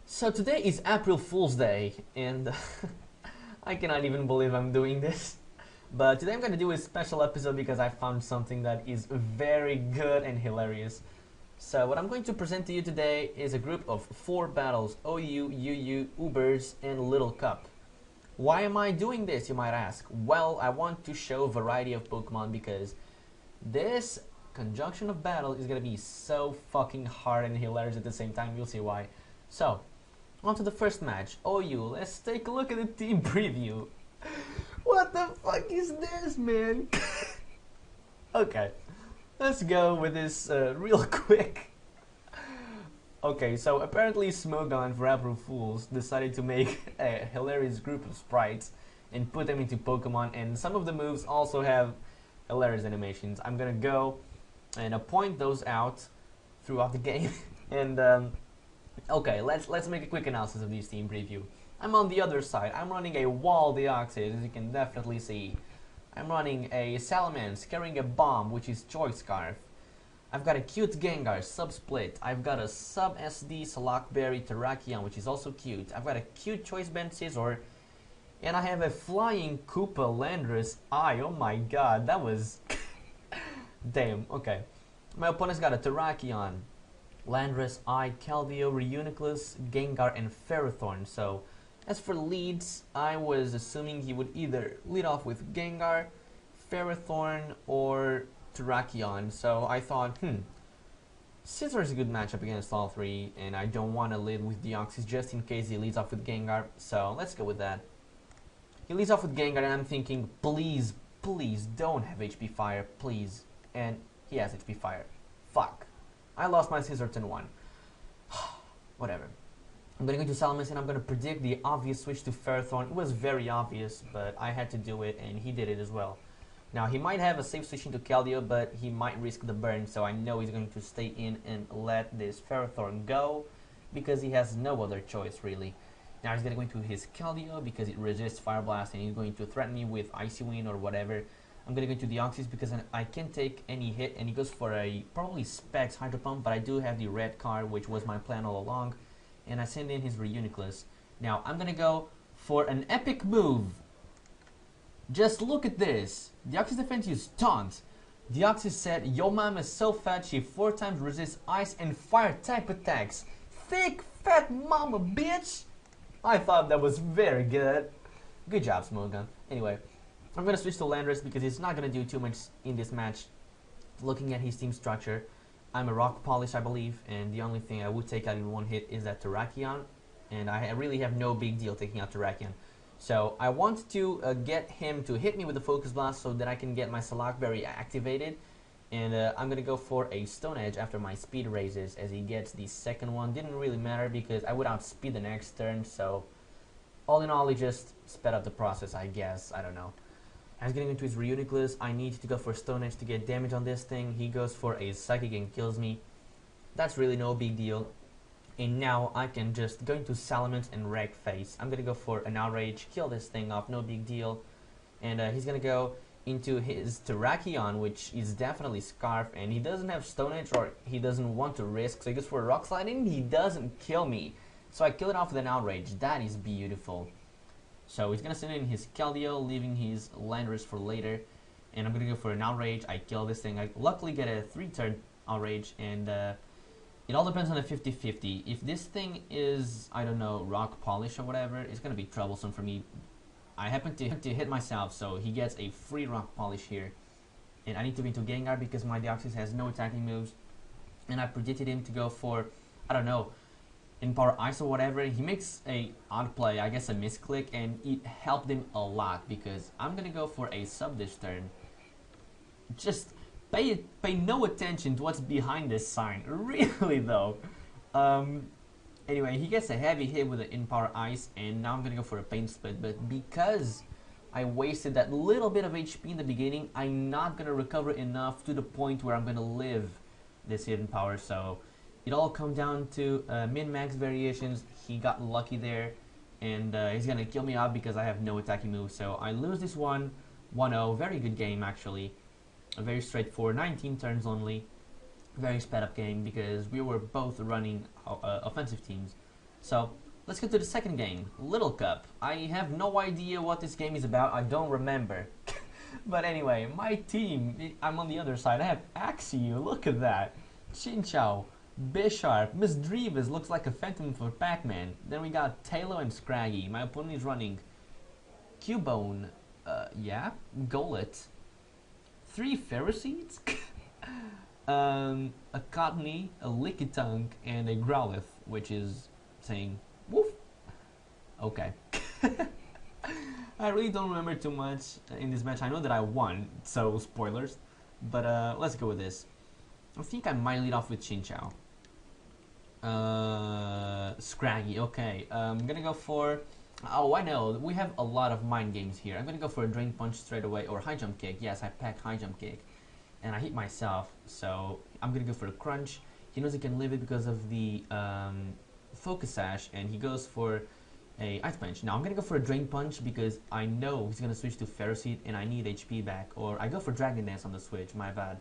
So today is April Fool's Day, and I cannot even believe I'm doing this. But today I'm going to do a special episode because I found something that is very good and hilarious. So what I'm going to present to you today is a group of 4 battles: OU, UU, Ubers, and Little Cup. Why am I doing this, you might ask? Well, I want to show a variety of Pokemon because this conjunction of battle is going to be so fucking hard and hilarious at the same time. You'll see why. So, on to the first match. OU, let's take a look at the team preview. What the fuck is this, man? Okay, let's go with this real quick. Okay, so apparently Smogon for April Fools decided to make a hilarious group of sprites and put them into Pokemon, and some of the moves also have hilarious animations. I'm gonna go and point those out throughout the game. And okay, let's make a quick analysis of this team preview. I'm on the other side. I'm running a Wall Deoxys, as you can definitely see. I'm running a Salamence carrying a bomb, which is Choice Scarf. I've got a cute Gengar, Sub-Split. I've got a Sub-SD Salakberry Terrakion, which is also cute. I've got a cute Choice Band Scizor. And I have a Flying Koopa Landorus Eye. Oh my god, that was... Damn, okay. My opponent's got a Terrakion, Landorus Eye, Keldeo, Reuniclus, Gengar, and Ferrothorn. So, as for leads, I was assuming he would either lead off with Gengar, Ferrothorn, or Terrakion. So I thought, Scizor is a good matchup against all three, and I don't want to lead with Deoxys just in case he leads off with Gengar. So let's go with that. He leads off with Gengar, and I'm thinking, please, please don't have HP Fire, please. And he has HP Fire. Fuck. I lost my Scizor turn 1. Whatever. I'm going to go to Salamence, and I'm going to predict the obvious switch to Ferrothorn. It was very obvious, but I had to do it, and he did it as well. Now, he might have a safe switch into Keldeo, but he might risk the burn, so I know he's going to stay in and let this Ferrothorn go, because he has no other choice, really. Now, he's going to go into his Keldeo, because it resists Fire Blast, and he's going to threaten me with Icy Wind or whatever. I'm going to go into Deoxys, because I can't take any hit, and he goes for a probably Specs Hydro Pump, but I do have the red card, which was my plan all along, and I send in his Reuniclus. Now, I'm going to go for an epic move. Just look at this. Deoxys defense used Taunt. Deoxys said, "Yo mom is so fat she 4 times resists ice and fire type attacks. Thick fat mama bitch." I thought that was very good. Good job, Smogon. Anyway, I'm gonna switch to Landorus because he's not gonna do too much in this match. Looking at his team structure, I'm a Rock Polish, I believe, and the only thing I would take out in one hit is that Terrakion, and I really have no big deal taking out Terrakion. So I want to get him to hit me with the Focus Blast so that I can get my Salakberry activated. And I'm going to go for a Stone Edge after my speed raises as he gets the second one. Didn't really matter because I would outspeed the next turn. So all in all, he just sped up the process, I guess. I don't know. As getting into his Reuniclus, I need to go for Stone Edge to get damage on this thing. He goes for a Psychic and kills me. That's really no big deal. And now I can just go into Salamence and Wreck Face. I'm gonna go for an Outrage, kill this thing off, no big deal. And he's gonna go into his Terrakion, which is definitely Scarf, and he doesn't have Stone Edge, or he doesn't want to risk, so he goes for a Rock Slide, and he doesn't kill me. So I kill it off with an Outrage. That is beautiful. So he's gonna send in his Keldeo, leaving his Landorus for later. And I'm gonna go for an Outrage. I kill this thing. I luckily get a 3-turn Outrage, and it all depends on the 50-50. If this thing is, I don't know, Rock Polish or whatever, it's going to be troublesome for me. I happen to hit myself, so he gets a free Rock Polish here. And I need to be into Gengar because my Deoxys has no attacking moves. And I predicted him to go for, I don't know, in Power Ice or whatever. He makes a odd play, I guess a misclick, and it helped him a lot because I'm going to go for a Sub this turn. Just... Pay no attention to what's behind this sign, really though. Anyway, he gets a heavy hit with the In-Power Ice, and now I'm gonna go for a Pain Split, but because I wasted that little bit of HP in the beginning, I'm not gonna recover enough to the point where I'm gonna live this Hidden Power, so it all comes down to min-max variations. He got lucky there, and he's gonna kill me off because I have no attacking moves, so I lose this one, 1-0, very good game actually. A very straightforward 19 turns only, very sped up game because we were both running offensive teams. So let's get to the second game, Little Cup. I have no idea what this game is about. I don't remember. But anyway, my team, I'm on the other side. I have Axio, look at that. Chinchou, Bisharp, Miss Drevis looks like a phantom for Pac-Man. Then we got Tailo and Scraggy. My opponent is running Cubone, yeah, Golett, 3 Ferroseeds, a Cottonee, a Lickitung, and a Growlithe, which is saying woof. Okay. I really don't remember too much in this match. I know that I won, so spoilers. But let's go with this. I think I might lead off with Chinchou. Scraggy, okay. I'm gonna go for... Oh, I know. We have a lot of mind games here. I'm gonna go for a Drain Punch straight away, or High Jump Kick. Yes, I packed High Jump Kick. And I hit myself, so I'm gonna go for a Crunch. He knows he can live it because of the Focus Sash, and he goes for a Ice Punch. Now I'm gonna go for a Drain Punch because I know he's gonna switch to Ferroseed and I need HP back. Or I go for Dragon Dance on the switch, my bad.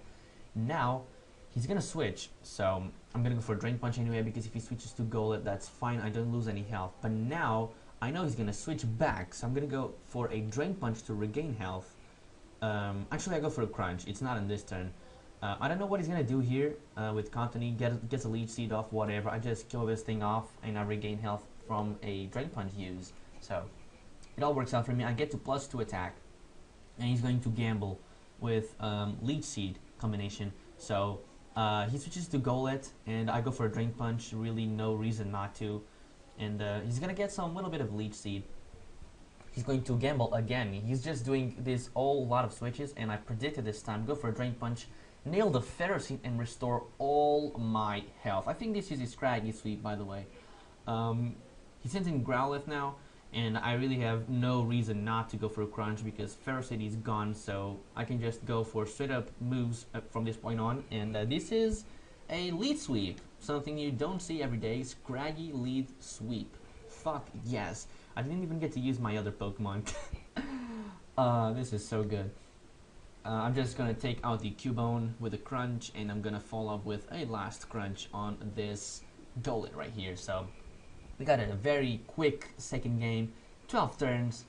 Now he's gonna switch, so I'm gonna go for a Drain Punch anyway because if he switches to Golett, that's fine, I don't lose any health. But now I know he's gonna switch back, so I'm gonna go for a Drain Punch to regain health. Actually I go for a Crunch, it's not in this turn. I don't know what he's gonna do here with Cottonee, gets a Leech Seed off, whatever. I just kill this thing off and I regain health from a Drain Punch use. So it all works out for me. I get to +2 attack, and he's going to gamble with Leech Seed combination. So he switches to Golett, and I go for a Drain Punch. Really, no reason not to. And he's gonna get some little bit of Leech Seed. He's going to gamble again. He's just doing this whole lot of switches, and I predicted this time. Go for a Drain Punch, nail the Ferroseed, and restore all my health. I think this is his Scraggy sweep, by the way. He sends in Growlithe now, and I really have no reason not to go for a Crunch because Ferroseed is gone, so I can just go for straight up moves from this point on. And this is a lead sweep, something you don't see every day. Scraggy lead sweep. Fuck yes. I didn't even get to use my other Pokemon. This is so good. I'm just gonna take out the Cubone with a Crunch, and I'm gonna follow up with a last Crunch on this Golett right here. So we got a very quick second game, 12 turns,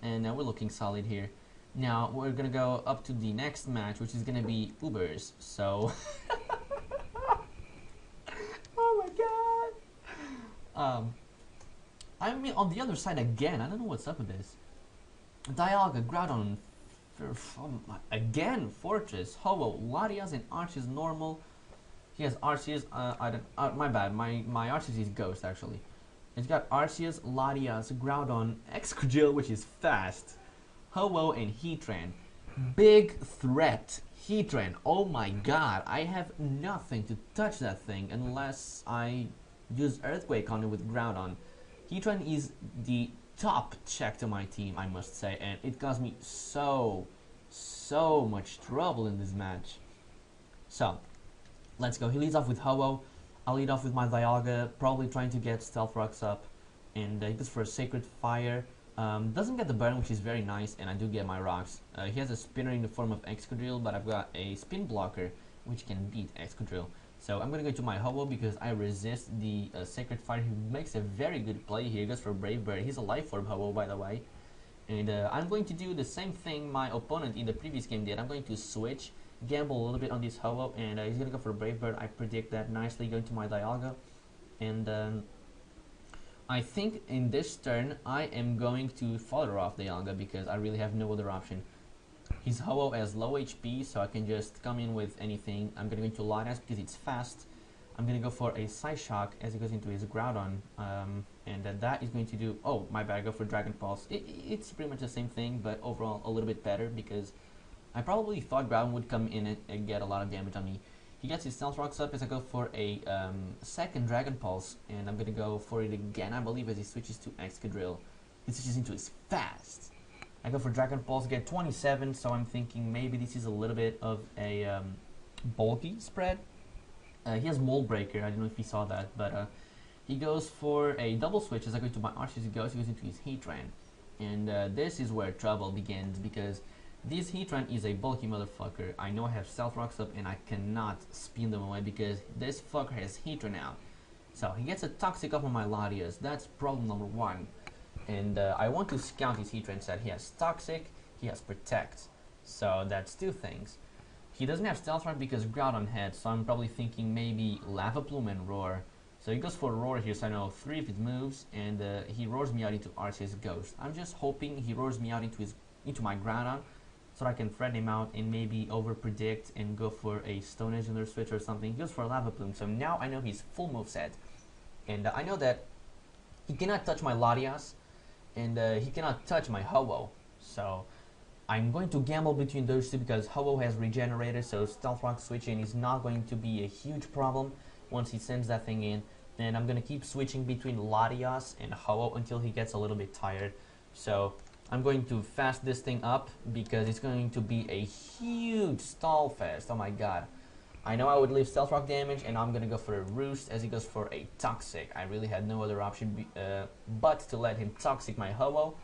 and we're looking solid here. Now we're gonna go up to the next match, which is gonna be Ubers. So, oh my god! I'm on the other side again. I don't know what's up with this. Dialga, Groudon, again Fortress, Ho-Oh, Latias, and Arceus normal. He has Arceus. I don't. My bad. My Arceus is Ghost actually. It's got Arceus, Latias, Groudon, Excadrill, which is fast, Ho-Oh, and Heatran. Big threat. Heatran. Oh my god. I have nothing to touch that thing unless I use Earthquake on it with Groudon. Heatran is the top check to my team, I must say, and it caused me so much trouble in this match. So, let's go. He leads off with Ho-Oh. I'll lead off with my Dialga, probably trying to get Stealth Rocks up, and he goes for a Sacred Fire. Doesn't get the burn, which is very nice, and I do get my rocks. He has a spinner in the form of Excadrill, but I've got a Spin Blocker, which can beat Excadrill. So I'm going to go to my Ho-Oh because I resist the Sacred Fire. He makes a very good play here. He goes for Brave Bird. He's a Life Orb Ho-Oh, by the way. And I'm going to do the same thing my opponent in the previous game did. I'm going to switch, gamble a little bit on this Ho-Oh, and he's going to go for Brave Bird. I predict that nicely, going to my Dialga. And I think in this turn, I am going to fodder off Dialga because I really have no other option. His Ho-Oh has low HP, so I can just come in with anything. I'm going to go into Latias because it's fast. I'm going to go for a Psyshock as he goes into his Groudon. And that is going to do... Oh, my bad, I go for Dragon Pulse. It's pretty much the same thing, but overall a little bit better because I probably thought Groudon would come in and get a lot of damage on me. He gets his Stealth Rocks up as I go for a second Dragon Pulse, and I'm going to go for it again, I believe, as he switches to Excadrill. He switches into his fast. I go for Dragon Pulse, get 27, so I'm thinking maybe this is a little bit of a bulky spread. He has Mold Breaker, I don't know if you saw that, but he goes for a double switch as I go to my Arceus. He goes into his Heatran. And this is where trouble begins because this Heatran is a bulky motherfucker. I know I have Stealth Rocks up and I cannot spin them away because this fucker has Heatran out. So he gets a Toxic off of my Latias. That's problem number one. And I want to scout his Heatran set. He has Toxic, he has Protect. So that's two things. He doesn't have Stealth Rock because Groudon head, so I'm probably thinking maybe Lava Plume and Roar. So he goes for Roar here, so I know 3 of his moves, and he roars me out into Arceus Ghost. I'm just hoping he roars me out into my Groudon, so I can threaten him out and maybe over-predict and go for a Stone Edge under switch or something. He goes for a Lava Plume, so now I know his full moveset. And I know that he cannot touch my Latias, and he cannot touch my Ho-Oh. So I'm going to gamble between those two because Ho-Oh has regenerated, so Stealth Rock switching is not going to be a huge problem once he sends that thing in. Then I'm going to keep switching between Latias and Ho-Oh until he gets a little bit tired. So I'm going to fast this thing up because it's going to be a huge stall fest. Oh my god. I know I would leave Stealth Rock damage, and I'm going to go for a Roost as he goes for a Toxic. I really had no other option but to let him Toxic my Ho-Oh,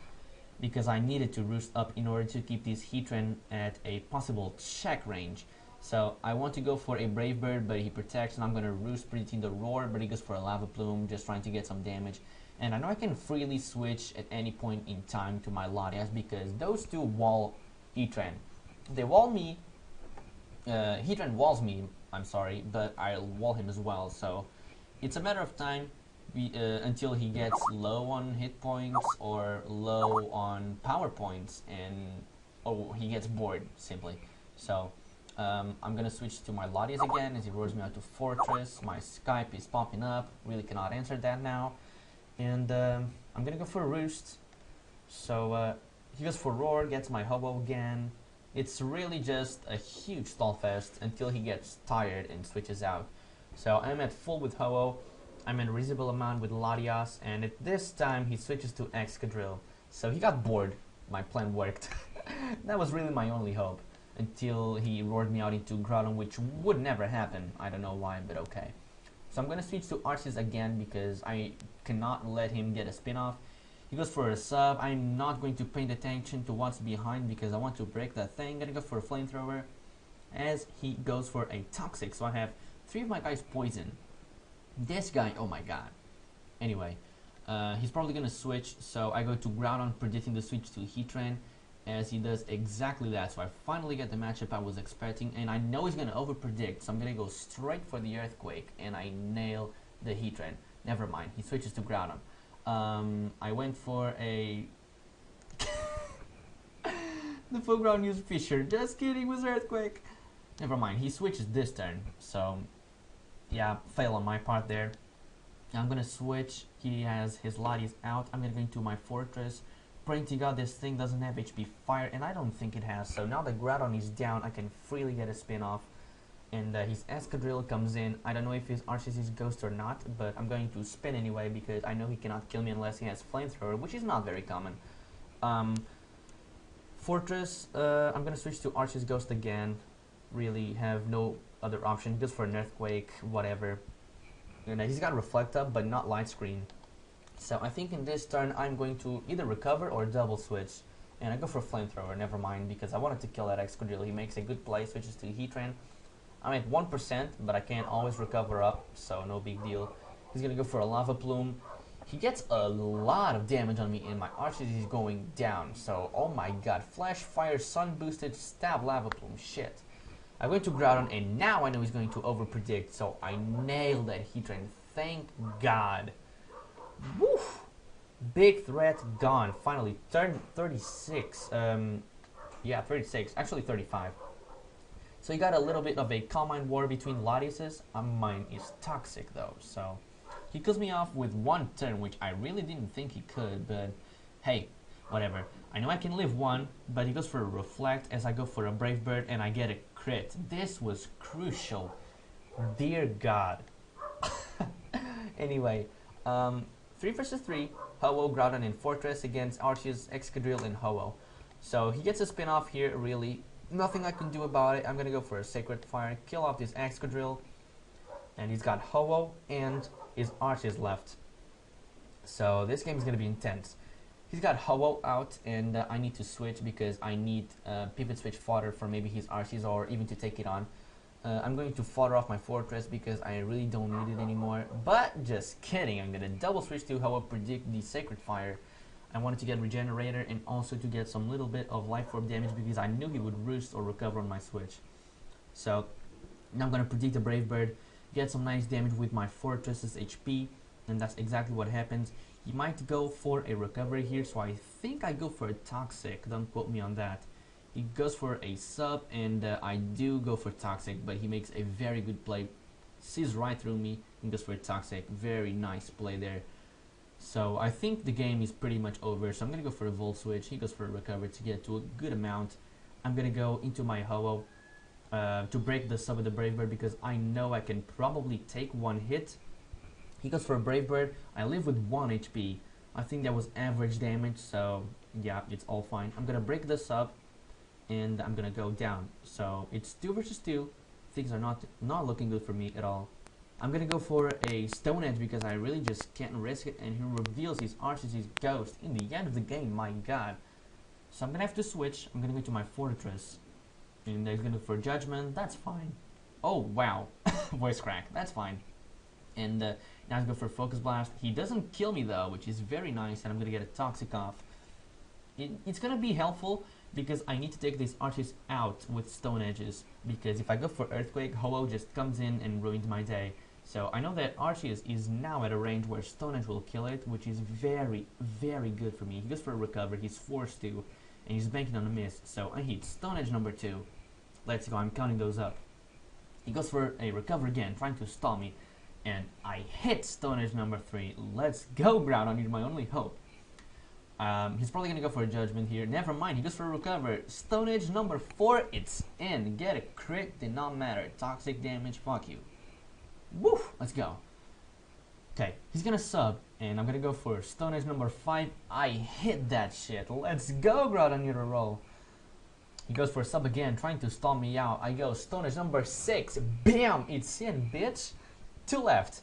because I needed to Roost up in order to keep this Heatran at a possible check range. So I want to go for a Brave Bird, but he protects, and I'm going to Roost predicting the Roar, but he goes for a Lava Plume, just trying to get some damage. And I know I can freely switch at any point in time to my Latias because those two wall Heatran. They wall me, Heatran walls me, I'm sorry, but I'll wall him as well. So it's a matter of time until he gets low on hit points or low on power points, and he gets bored simply. So I'm gonna switch to my Latias again as he roars me out to Fortress. My Skype is popping up, really cannot answer that now, and I'm gonna go for a Roost. So he goes for Roar, gets my Ho-Oh again. It's really just a huge stall fest until he gets tired and switches out. So I'm at full with Ho-Oh, I'm at a reasonable amount with Latias, and at this time he switches to Excadrill. So he got bored. My plan worked. That was really my only hope, until he roared me out into Groudon, which would never happen. I don't know why, but okay. So I'm going to switch to Arceus again because I cannot let him get a spin-off. He goes for a sub. I'm not going to pay attention to what's behind because I want to break that thing. Gonna go for a Flamethrower as he goes for a Toxic. So I have 3 of my guys poison. This guy, oh my god. Anyway, he's probably gonna switch, so I go to Groudon predicting the switch to Heatran as he does exactly that. So I finally get the matchup I was expecting, and I know he's gonna over-predict, so I'm gonna go straight for the Earthquake, and I nail the Heatran. Never mind, he switches to Groudon. I went for a... the full ground used Fisher. Just kidding, it was Earthquake. Never mind, he switches this turn, so... yeah, fail on my part there. I'm gonna switch. He has his Latias out. I'm gonna go into my Fortress, praying to God this thing doesn't have HP Fire, and I don't think it has. So now that Groudon is down, I can freely get a spin off. And his Excadrill comes in. I don't know if his Arceus is Ghost or not, but I'm going to spin anyway because I know he cannot kill me unless he has Flamethrower, which is not very common. Fortress, I'm gonna switch to Arceus Ghost again. Really have no other option, just for an Earthquake, whatever. And he's got Reflect Up, but not Light Screen. So I think in this turn I'm going to either recover or double switch. And I go for Flamethrower, never mind, because I wanted to kill that Excadrill. He makes a good play, switches to Heatran. I'm at 1%, but I can always recover up, so no big deal. He's gonna go for a Lava Plume. He gets a lot of damage on me, and my Arceus is going down. So, oh my god, Flash, Fire, Sun Boosted, Stab, Lava Plume, shit. I went to Groudon, and now I know he's going to over-predict, so I nailed that Heatran. Thank God. Woof! Big threat gone. Finally, turn 36. Yeah, 36. Actually, 35. So you got a little bit of a Calm Mind war between Latias. Mine is Toxic, though, so... he kills me off with 1 turn, which I really didn't think he could, but... hey, whatever. I know I can live 1, but he goes for a Reflect as I go for a Brave Bird, and I get a crit. This was crucial. Dear God. Anyway, 3 versus 3, Ho-Oh, Groudon, and Fortress against Arceus, Excadrill, and Ho-Oh. So he gets a spin-off here, really. Nothing I can do about it. I'm gonna go for a Sacred Fire, kill off this Excadrill, and he's got Ho-Oh and his Arceus left. So this game is gonna be intense. He's got Ho-Oh out, and I need to switch because I need pivot switch fodder for maybe his Arceus or even to take it on. I'm going to fodder off my fortress because I really don't need it anymore. But just kidding, I'm gonna double switch to how I predict the Sacred Fire. I wanted to get Regenerator and also to get some little bit of Life Orb damage because I knew he would roost or recover on my switch. So now I'm gonna predict a Brave Bird, get some nice damage with my fortress's HP, and that's exactly what happens. He might go for a recovery here, so I think I go for a Toxic, don't quote me on that. He goes for a sub, and I do go for Toxic, but he makes a very good play. Sees right through me and goes for a Toxic. Very nice play there. So I think the game is pretty much over, so I'm going to go for a Volt Switch. He goes for a recovery to get to a good amount. I'm going to go into my Ho-Oh to break the sub of the Brave Bird because I know I can probably take one hit. He goes for a Brave Bird. I live with 1 HP. I think that was average damage, so yeah, it's all fine. I'm going to break the sub. And I'm gonna go down. So it's 2 versus 2. Things are not looking good for me at all. I'm gonna go for a Stone Edge because I really just can't risk it, and he reveals his Archie's Ghost in the end of the game, my god. So I'm gonna have to switch. I'm gonna go to my Fortress. And he's gonna go for Judgment, that's fine. Oh wow, voice crack, that's fine. And now I'm gonna go for Focus Blast. He doesn't kill me though, which is very nice, and I'm gonna get a Toxic off. It's gonna be helpful because I need to take these arches out with Stone Edges, because if I go for Earthquake, Ho-Oh just comes in and ruins my day. So I know that Arceus is now at a range where Stone Edge will kill it, which is very, very good for me. He goes for a recover, he's forced to, and he's banking on a miss. So I hit Stone Edge number 2. Let's go, I'm counting those up. He goes for a recover again, trying to stall me, and I hit Stone Edge number 3. Let's go, Groudon, you're my only hope. He's probably gonna go for a Judgment here. Never mind, he goes for a recover. Stone Edge number 4, it's in. Get a crit, did not matter. Toxic damage, fuck you. Woo, let's go. Okay, he's gonna sub, and I'm gonna go for Stone Edge number 5. I hit that shit. Let's go, Groudon, you're a roll. He goes for a sub again, trying to stall me out. I go Stone Edge number 6. Bam, it's in, bitch. 2 left.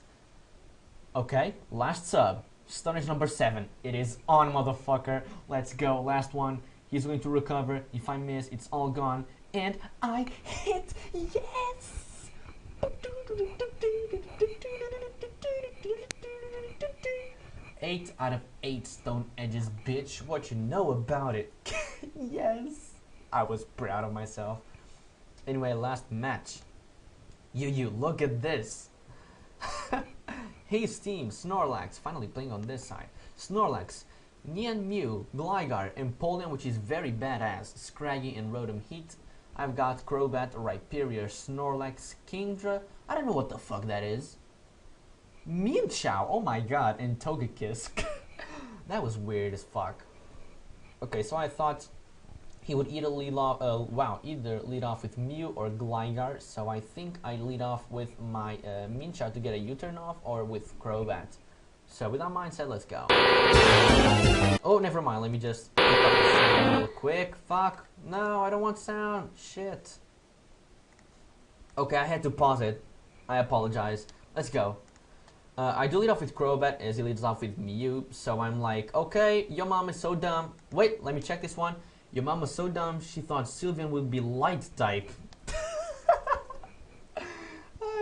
Okay, last sub. Stone Edge number 7. It is on, motherfucker. Let's go. Last one. He's going to recover. If I miss, it's all gone. And I hit. Yes! 8 out of 8 Stone Edges, bitch. What you know about it? Yes! I was proud of myself. Anyway, last match. You, look at this. Hey Steam, Snorlax, finally playing on this side. Snorlax, Nian Mew, Gligar, Empoleon, which is very badass, Scraggy and Rotom Heat. I've got Crobat, Rhyperior, Snorlax, Kingdra, I don't know what the fuck that is. Mewtwo, oh my god, and Togekiss. That was weird as fuck. Okay, so I thought he would either lead off with Mew or Gligar, so I think I lead off with my Mewtwo to get a U-turn off, or with Crobat. So with that mindset, let's go. Oh, never mind, let me just pick up the sound real quick. Fuck, no, I don't want sound, shit. Okay, I had to pause it, I apologize. Let's go. I do lead off with Crobat as he leads off with Mew, so I'm like, okay, your mom is so dumb. Wait, let me check this one. Your mom was so dumb, she thought Sylveon would be light type.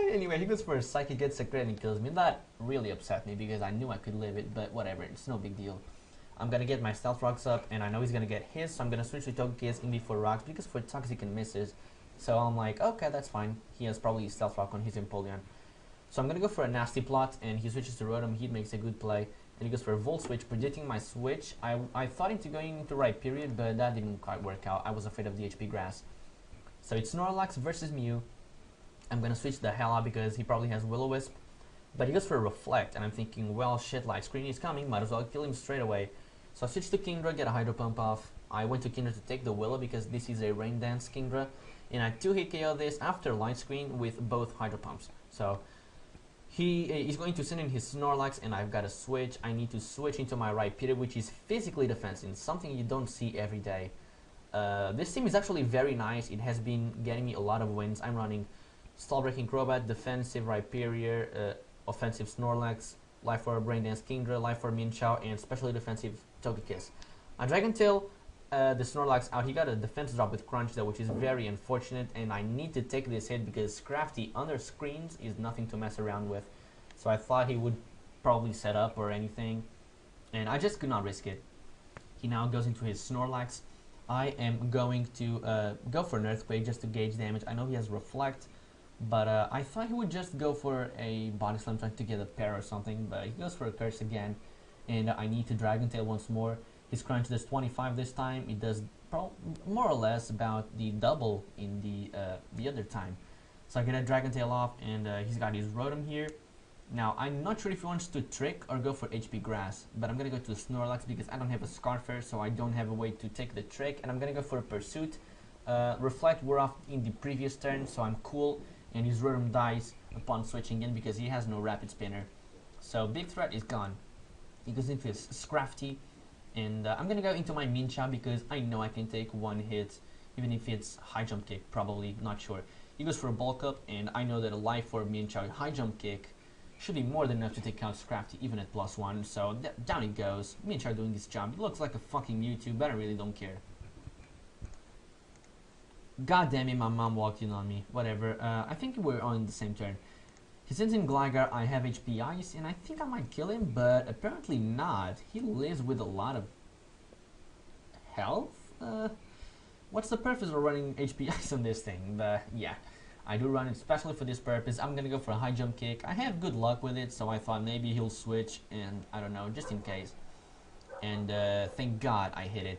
Anyway, he goes for a Psychic, gets a crit and kills me. That really upset me because I knew I could live it, but whatever, it's no big deal. I'm gonna get my Stealth Rocks up, and I know he's gonna get his, so I'm gonna switch to Togekiss in before Rocks because for Toxic and misses. So I'm like, okay, that's fine. He has probably Stealth Rock on his Empoleon. So I'm gonna go for a Nasty Plot, and he switches to Rotom. He makes a good play. And he goes for a Volt Switch, predicting my switch. I thought into going into Rhyperior, but that didn't quite work out. I was afraid of the HP Grass. So it's Snorlax versus Mew. I'm gonna switch the hell out because he probably has Will-O-Wisp. But he goes for a Reflect, and I'm thinking, well, shit, Light Screen is coming, might as well kill him straight away. So I switched to Kingdra, get a Hydro Pump off. I went to Kingdra to take the Willow because this is a Rain Dance Kingdra. And I 2-hit KO this after Light Screen with both Hydro Pumps. So he's going to send in his Snorlax, and I've got to switch. I need to switch into my Rhyperior, which is physically defensive, something you don't see every day. This team is actually very nice. It has been getting me a lot of wins. I'm running Stall Breaking Crobat, defensive Rhyperior, offensive Snorlax, Life Orb, Brain Dance Kingdra, Life Orb Mewtwo, and specially defensive Togekiss. A Dragon Tail, the Snorlax out. He got a defense drop with Crunch though, which is very unfortunate, and I need to take this hit because Scrafty under screens is nothing to mess around with. So I thought he would probably set up or anything, and I just could not risk it. He now goes into his Snorlax. I am going to go for an Earthquake just to gauge damage. I know he has Reflect, but I thought he would just go for a Body Slam trying to get a pair or something, but he goes for a Curse again, and I need to Dragon Tail once more. His Crunch does 25 this time. It does more or less about the double in the other time. So I get a Dragon Tail off, and he's got his Rotom here. Now, I'm not sure if he wants to Trick or go for HP Grass, but I'm going to go to Snorlax because I don't have a Scarfer, so I don't have a way to take the Trick, and I'm going to go for a Pursuit. Reflect wore off in the previous turn, so I'm cool, and his Rotom dies upon switching in because he has no Rapid Spinner. So Big Threat is gone. He goes into his Scrafty, and I'm going to go into my Mincha because I know I can take one hit, even if it's High Jump Kick, probably, not sure. He goes for a Bulk Up, and I know that a Life Orb Mincha High Jump Kick should be more than enough to take out Scrafty even at +1, so down it goes. Minchar doing this job. He looks like a fucking Mewtwo, but I really don't care. God damn it, my mom walked in on me. Whatever, I think we're on the same turn. He sends in Gligar. I have HP Ice, and I think I might kill him, but apparently not. He lives with a lot of health? What's the purpose of running HP Ice on this thing? But yeah. I do run it especially for this purpose. I'm gonna go for a High Jump Kick. I have good luck with it, so I thought maybe he'll switch, and I don't know, just in case. And thank God I hit it.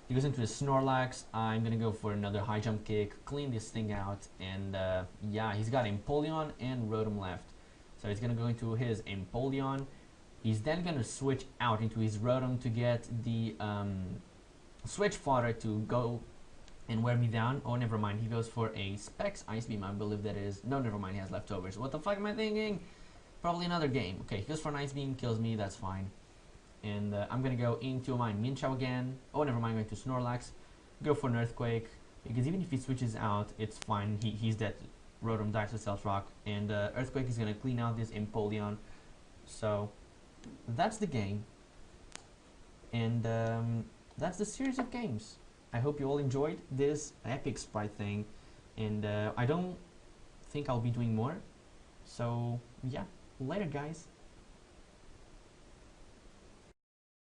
He goes into his Snorlax. I'm gonna go for another High Jump Kick, clean this thing out, and yeah, he's got Empoleon and Rotom left. So he's gonna go into his Empoleon. He's then gonna switch out into his Rotom to get the Switch Fodder to go and wear me down. Oh, never mind. He goes for a Specs Ice Beam, I believe that is. No, never mind. He has leftovers. What the fuck am I thinking? Probably another game. Okay, he goes for an Ice Beam, kills me. That's fine. And I'm gonna go into my Minchao again. Oh, never mind. Going to Snorlax. Go for an Earthquake because even if he switches out, it's fine. He's dead. Rotom dies to Stealth Rock, and Earthquake is gonna clean out this Empoleon. So that's the game, and that's the series of games. I hope you all enjoyed this epic sprite thing, and I don't think I'll be doing more. So yeah, later guys.